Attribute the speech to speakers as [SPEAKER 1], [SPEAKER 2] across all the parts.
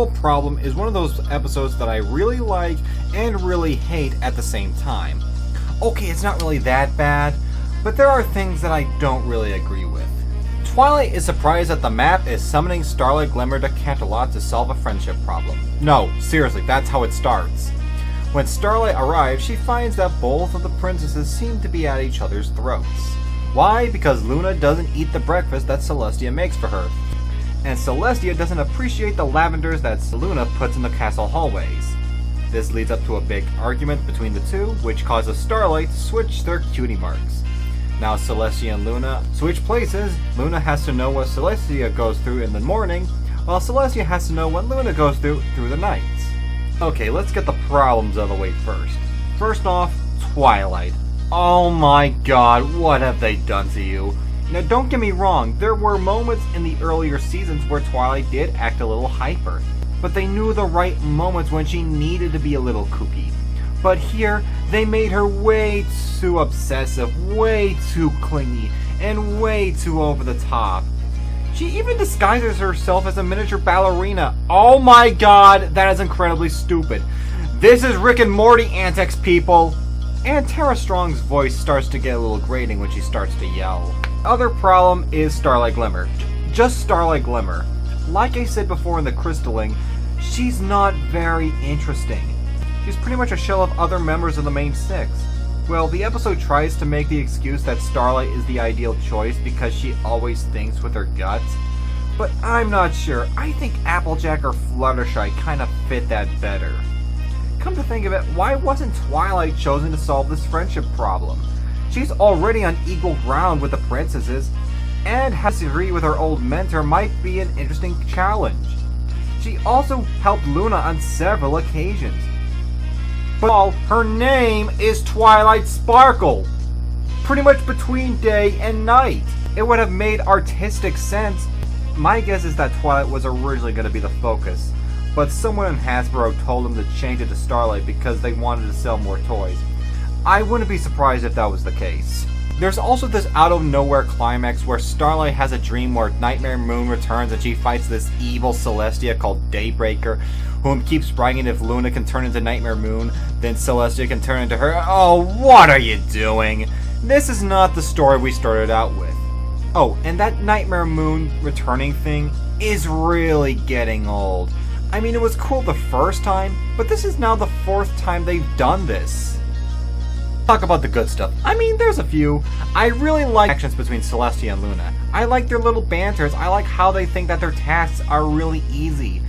[SPEAKER 1] Royal Problem is one of those episodes that I really like and really hate at the same time. Okay, it's not really that bad, but there are things that I don't really agree with. Twilight is surprised that the map is summoning Starlight Glimmer to Canterlot to solve a friendship problem. No, seriously, that's how it starts. When Starlight arrives, she finds that both of the princesses seem to be at each other's throats. Why? Because Luna doesn't eat the breakfast that Celestia makes for her, and Celestia doesn't appreciate the lavenders that Luna puts in the castle hallways. This leads up to a big argument between the two, which causes Starlight to switch their cutie marks. Now Celestia and Luna switch places. Luna has to know what Celestia goes through in the morning, while Celestia has to know what Luna goes through the nights. Okay, let's get the problems out of the way first. First off, Twilight. Oh my god, what have they done to you? Now don't get me wrong, there were moments in the earlier seasons where Twilight did act a little hyper, but they knew the right moments when she needed to be a little kooky. But here, they made her way too obsessive, way too clingy, and way too over the top. She even disguises herself as a miniature ballerina. Oh my god, that is incredibly stupid. This is Rick and Morty antics, people! And Tara Strong's voice starts to get a little grating when she starts to yell. Other problem is Starlight Glimmer. Just Starlight Glimmer. Like I said before in the Crystalling, she's not very interesting. She's pretty much a shell of other members of the main six. Well, the episode tries to make the excuse that Starlight is the ideal choice because she always thinks with her guts, but I'm not sure. I think Applejack or Fluttershy kind of fit that better. Come to think of it, why wasn't Twilight chosen to solve this friendship problem? She's already on equal ground with the princesses, and has to agree with her old mentor might be an interesting challenge. She also helped Luna on several occasions. But her name is Twilight Sparkle. Pretty much between day and night. It would have made artistic sense. My guess is that Twilight was originally going to be the focus, but someone in Hasbro told them to change it to Starlight because they wanted to sell more toys. I wouldn't be surprised if that was the case. There's also this out-of-nowhere climax where Starlight has a dream where Nightmare Moon returns and she fights this evil Celestia called Daybreaker, whom keeps bragging if Luna can turn into Nightmare Moon, then Celestia can turn into her. Oh, what are you doing? This is not the story we started out with. Oh, and that Nightmare Moon returning thing is really getting old. I mean, it was cool the first time, but this is now the fourth time they've done this. Talk about the good stuff. I mean, there's a few. I really like actions between Celestia and Luna. I like their little banters. I like how they think that their tasks are really easy,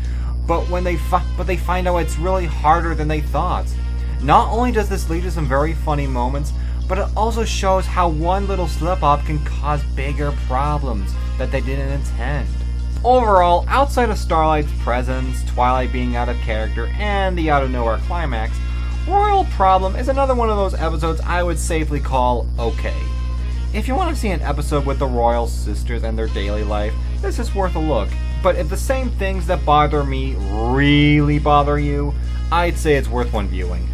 [SPEAKER 1] but when they find out it's really harder than they thought. Not only does this lead to some very funny moments, but it also shows how one little slip-up can cause bigger problems that they didn't intend. Overall, outside of Starlight's presence, Twilight being out of character, and the out-of-nowhere climax, Royal Problem is another one of those episodes I would safely call okay. If you want to see an episode with the Royal Sisters and their daily life, this is worth a look. But if the same things that bother me really bother you, I'd say it's worth one viewing.